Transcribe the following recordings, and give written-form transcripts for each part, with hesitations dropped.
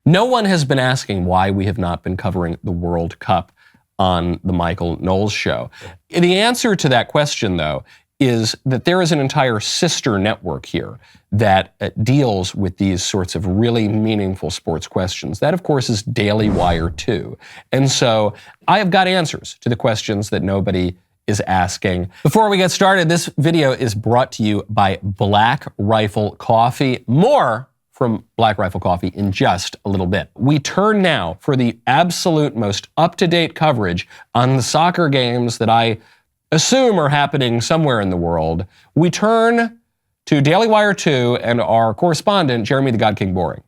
No one has been asking why we have not been covering the World Cup on the Michael Knowles Show. The answer to that question, though, is that there is an entire sister network here that deals with these sorts of really meaningful sports questions. That, of course, is Daily Wire 2. And so I have got answers to the questions that nobody is asking. Before we get started, this video is brought to you by Black Rifle Coffee. More from Black Rifle Coffee in just a little bit. We turn now for the absolute most up-to-date coverage on the soccer games that I assume are happening somewhere in the world. We turn to Daily Wire 2 and our correspondent, Jeremy the God King Boring.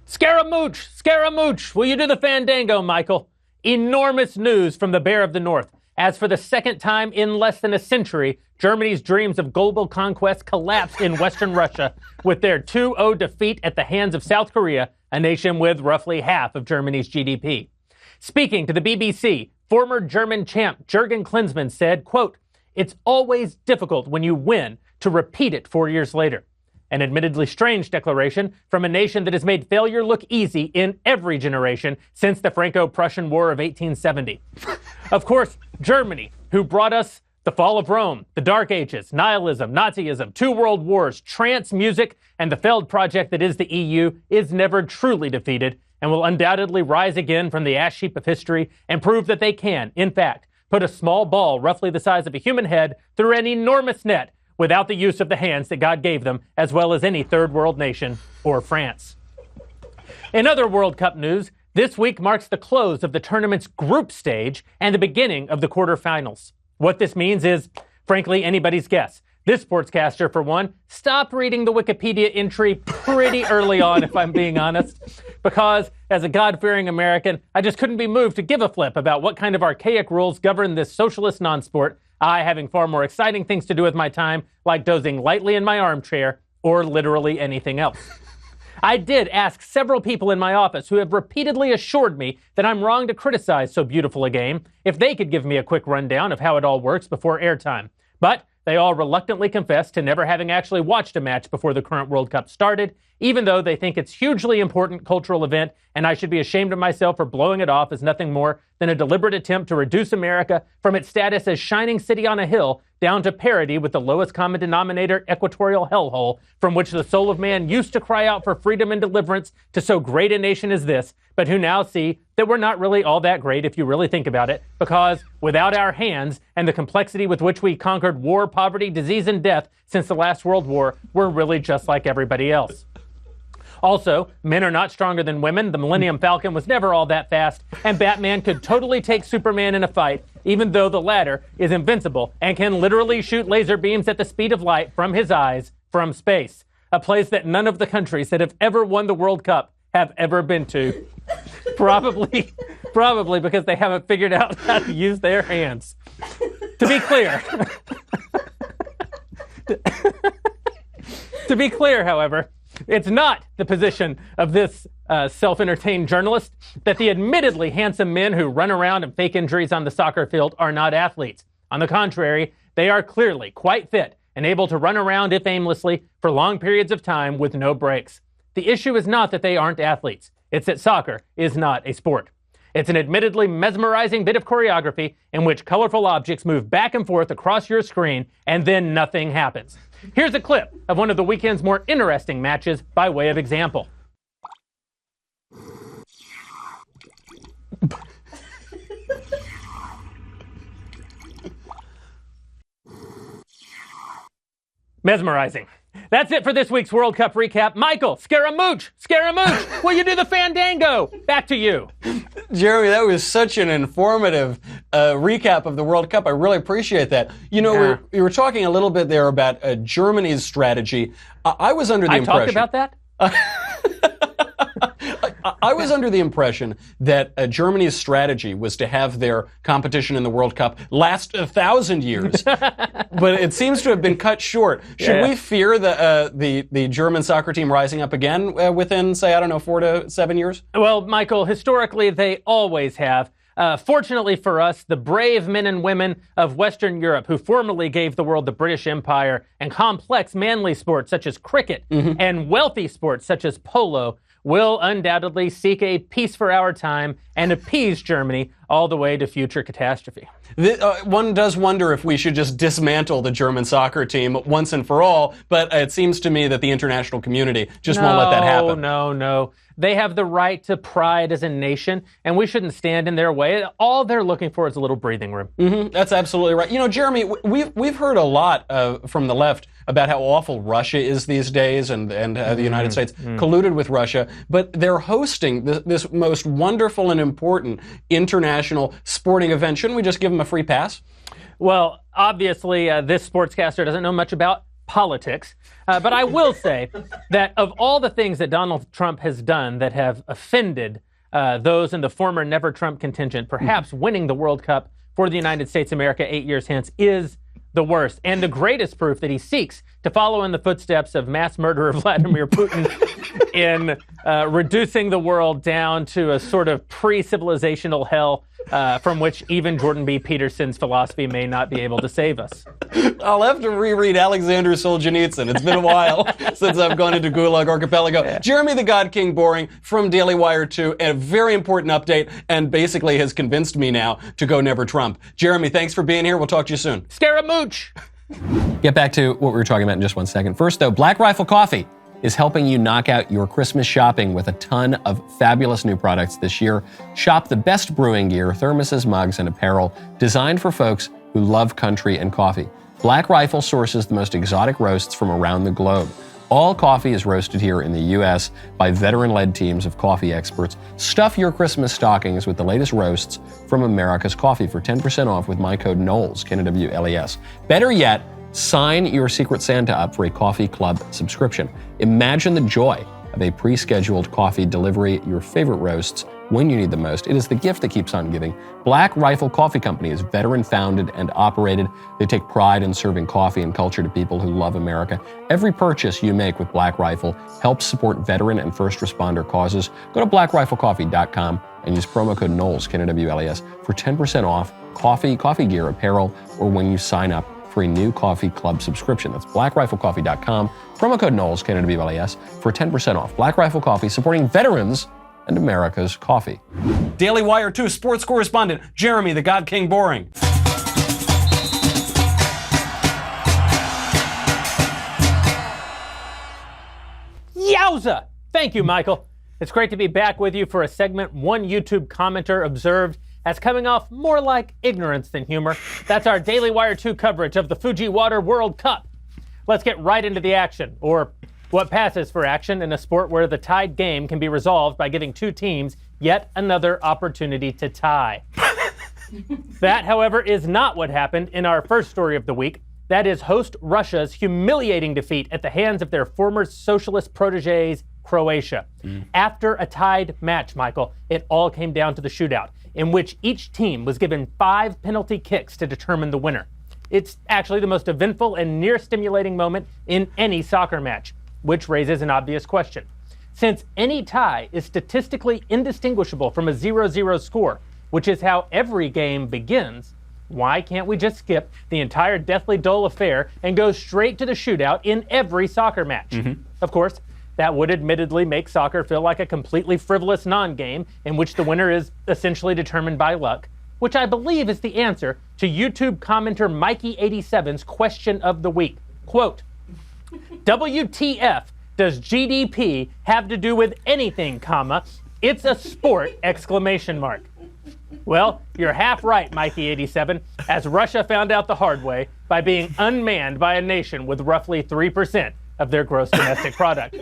Scaramouche! Scaramouche! Will you do the fandango, Michael? Enormous news from the Bear of the North. As for the second time in less than a century, Germany's dreams of global conquest collapsed in Western Russia with their 2-0 defeat at the hands of South Korea, a nation with roughly half of Germany's GDP. Speaking to the BBC, former German champ Jurgen Klinsmann said, quote, "It's always difficult when you win to repeat it 4 years later." An admittedly strange declaration from a nation that has made failure look easy in every generation since the Franco-Prussian War of 1870. Of course, Germany, who brought us the fall of Rome, the Dark Ages, nihilism, Nazism, 2 world wars, trance music, and the failed project that is the EU, is never truly defeated and will undoubtedly rise again from the ash heap of history and prove that they can, in fact, put a small ball roughly the size of a human head through an enormous net without the use of the hands that God gave them, as well as any third world nation or France. In other World Cup news, this week marks the close of the tournament's group stage and the beginning of the quarterfinals. What this means is, frankly, anybody's guess. This sportscaster, for one, stopped reading the Wikipedia entry pretty early on, if I'm being honest, because as a God-fearing American, I just couldn't be moved to give a flip about what kind of archaic rules govern this socialist non-sport, I having far more exciting things to do with my time, like dozing lightly in my armchair, or literally anything else. I did ask several people in my office who have repeatedly assured me that I'm wrong to criticize so beautiful a game if they could give me a quick rundown of how it all works before airtime. But they all reluctantly confessed to never having actually watched a match before the current World Cup started, even though they think it's a hugely important cultural event and I should be ashamed of myself for blowing it off as nothing more than a deliberate attempt to reduce America from its status as shining city on a hill down to parody with the lowest common denominator equatorial hellhole from which the soul of man used to cry out for freedom and deliverance to so great a nation as this, but who now see that we're not really all that great if you really think about it, because without our hands and the complexity with which we conquered war, poverty, disease, and death since the last World War, we're really just like everybody else. Also, men are not stronger than women, the Millennium Falcon was never all that fast, and Batman could totally take Superman in a fight, even though the latter is invincible and can literally shoot laser beams at the speed of light from his eyes from space, a place that none of the countries that have ever won the World Cup have ever been to. Probably because they haven't figured out how to use their hands. To be clear, however, it's not the position of this self-entertained journalist that the admittedly handsome men who run around and fake injuries on the soccer field are not athletes. On the contrary, they are clearly quite fit and able to run around, if aimlessly, for long periods of time with no breaks. The issue is not that they aren't athletes. It's that soccer is not a sport. It's an admittedly mesmerizing bit of choreography in which colorful objects move back and forth across your screen and then nothing happens. Here's a clip of one of the weekend's more interesting matches by way of example. Mesmerizing. That's it for this week's World Cup recap. Michael, Scaramouche, will you do the fandango? Back to you. Jeremy, that was such an informative recap of the World Cup. I really appreciate that. You know, we were talking a little bit there about Germany's strategy. I was under the impression... I talked about that? I was under the impression that Germany's strategy was to have their competition in the World Cup last 1,000 years, but it seems to have been cut short. Should we fear the German soccer team rising up again within, say, 4 to 7 years? Well, Michael, historically they always have. Fortunately for us, the brave men and women of Western Europe who formerly gave the world the British Empire and complex manly sports such as cricket and wealthy sports such as polo will undoubtedly seek a peace for our time and appease Germany all the way to future catastrophe. One does wonder if we should just dismantle the German soccer team once and for all, but it seems to me that the international community just won't let that happen. No. They have the right to pride as a nation, and we shouldn't stand in their way. All they're looking for is a little breathing room. That's absolutely right. You know, Jeremy, we've heard a lot from the left about how awful Russia is these days and how the United States colluded with Russia, but they're hosting this most wonderful and important international sporting event. Shouldn't we just give them a free pass? Well, obviously, this sportscaster doesn't know much about politics, but I will say that of all the things that Donald Trump has done that have offended those in the former Never Trump contingent, perhaps winning the World Cup for the United States of America 8 years hence is the worst and the greatest proof that he seeks to follow in the footsteps of mass murderer Vladimir Putin in reducing the world down to a sort of pre-civilizational hell from which even Jordan B. Peterson's philosophy may not be able to save us. I'll have to reread Alexander Solzhenitsyn. It's been a while since I've gone into Gulag Archipelago. Yeah. Jeremy the God King Boring from Daily Wire 2, a very important update, and basically has convinced me now to go Never Trump. Jeremy, thanks for being here. We'll talk to you soon. Scaramouche! Get back to what we were talking about in just one second. First, though, Black Rifle Coffee is helping you knock out your Christmas shopping with a ton of fabulous new products this year. Shop the best brewing gear, thermoses, mugs, and apparel designed for folks who love country and coffee. Black Rifle sources the most exotic roasts from around the globe. All coffee is roasted here in the U.S. by veteran-led teams of coffee experts. Stuff your Christmas stockings with the latest roasts from America's coffee for 10% off with my code Knowles, Knowles. Better yet, sign your Secret Santa up for a coffee club subscription. Imagine the joy of a pre-scheduled coffee delivery, your favorite roasts, when you need the most. It is the gift that keeps on giving. Black Rifle Coffee Company is veteran-founded and operated. They take pride in serving coffee and culture to people who love America. Every purchase you make with Black Rifle helps support veteran and first responder causes. Go to blackriflecoffee.com and use promo code Knowles, Knowles, for 10% off coffee gear, apparel, or when you sign up for a new coffee club subscription. That's blackriflecoffee.com, promo code Knowles, Knowles, for 10% off. Black Rifle Coffee, supporting veterans and America's coffee. Daily Wire 2 sports correspondent Jeremy the God King Boring. Yowza! Thank you, Michael. It's great to be back with you for a segment one YouTube commenter observed as coming off more like ignorance than humor. That's our Daily Wire 2 coverage of the Fujiwara World Cup. Let's get right into the action, or what passes for action in a sport where the tied game can be resolved by giving two teams yet another opportunity to tie. That, however, is not what happened in our first story of the week. That is host Russia's humiliating defeat at the hands of their former socialist proteges, Croatia. After a tied match, Michael, it all came down to the shootout, in which each team was given 5 penalty kicks to determine the winner. It's actually the most eventful and near-stimulating moment in any soccer match, which raises an obvious question. Since any tie is statistically indistinguishable from a 0-0 score, which is how every game begins, why can't we just skip the entire deathly dull affair and go straight to the shootout in every soccer match? Of course, that would admittedly make soccer feel like a completely frivolous non-game in which the winner is essentially determined by luck, which I believe is the answer to YouTube commenter Mikey87's question of the week. Quote, WTF does GDP have to do with anything, comma, it's a sport, exclamation mark. Well, you're half right, Mikey87, as Russia found out the hard way by being unmanned by a nation with roughly 3% of their gross domestic product.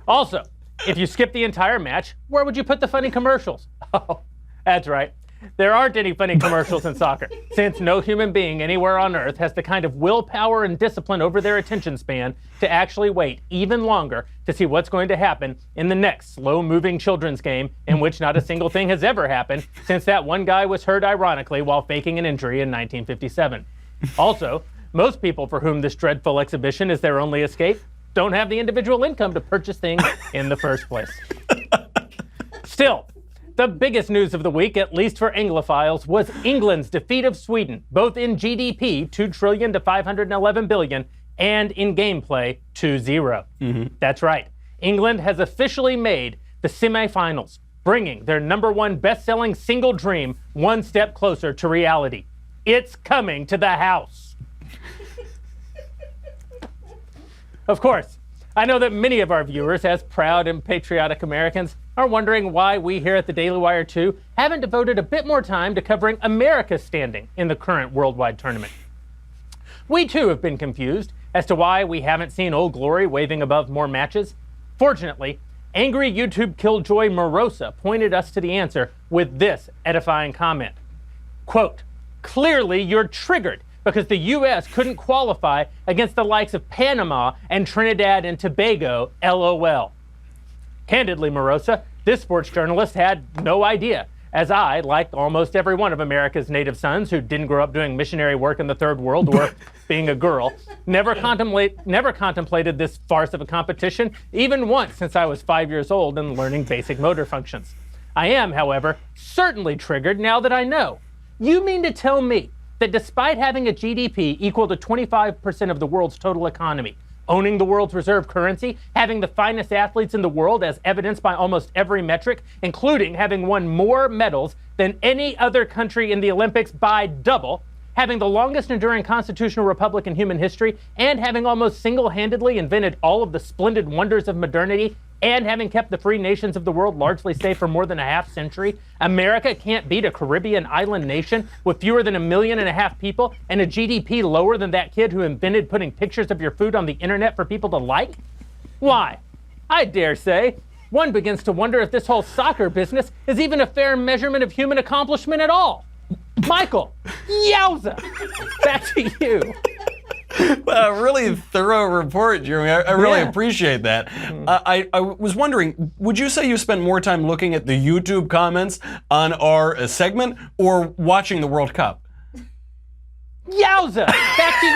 Also, if you skip the entire match, where would you put the funny commercials? Oh, that's right. There aren't any funny commercials in soccer, since no human being anywhere on earth has the kind of willpower and discipline over their attention span to actually wait even longer to see what's going to happen in the next slow-moving children's game in which not a single thing has ever happened since that one guy was hurt ironically while faking an injury in 1957. Also, most people for whom this dreadful exhibition is their only escape don't have the individual income to purchase things in the first place. Still, The biggest news of the week, at least for Anglophiles, was England's defeat of Sweden, both in GDP, $2 trillion to $511 billion, and in gameplay, 2-0. That's right. England has officially made the semifinals, bringing their #1 best-selling single dream one step closer to reality. It's coming to the house. Of course, I know that many of our viewers, as proud and patriotic Americans, are wondering why we here at the Daily Wire 2 haven't devoted a bit more time to covering America's standing in the current worldwide tournament. We too have been confused as to why we haven't seen Old Glory waving above more matches. Fortunately, angry YouTube killjoy Morosa pointed us to the answer with this edifying comment. Quote, "Clearly you're triggered because the U.S. couldn't qualify against the likes of Panama and Trinidad and Tobago, LOL." Candidly, Morosa, this sports journalist had no idea, as I, like almost every one of America's native sons who didn't grow up doing missionary work in the third world or being a girl, never contemplated this farce of a competition, even once since I was 5 years old and learning basic motor functions. I am, however, certainly triggered now that I know. You mean to tell me that despite having a GDP equal to 25% of the world's total economy, owning the world's reserve currency, having the finest athletes in the world as evidenced by almost every metric, including having won more medals than any other country in the Olympics by double, having the longest enduring constitutional republic in human history, and having almost single-handedly invented all of the splendid wonders of modernity, and having kept the free nations of the world largely safe for more than a half century, America can't beat a Caribbean island nation with fewer than 1.5 million people and a GDP lower than that kid who invented putting pictures of your food on the internet for people to like? Why, I dare say, one begins to wonder if this whole soccer business is even a fair measurement of human accomplishment at all. Michael, yowza! Back to you. Well, a really thorough report, Jeremy. I really appreciate that. I was wondering, would you say you spent more time looking at the YouTube comments on our segment or watching the World Cup? Yowza! Back to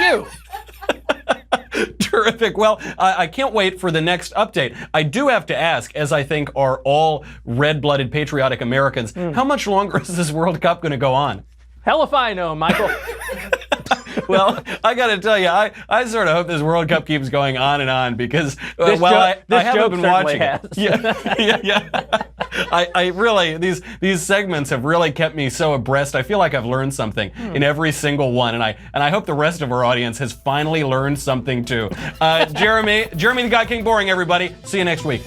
you. Terrific. Well, I can't wait for the next update. I do have to ask, as I think are all red-blooded patriotic Americans, how much longer is this World Cup going to go on? Hell if I know, Michael. Well, I got to tell you, I sort of hope this World Cup keeps going on and on because I haven't been watching it. Yeah. I really these segments have really kept me so abreast. I feel like I've learned something in every single one, and I hope the rest of our audience has finally learned something too. Jeremy the God King Boring, everybody. See you next week.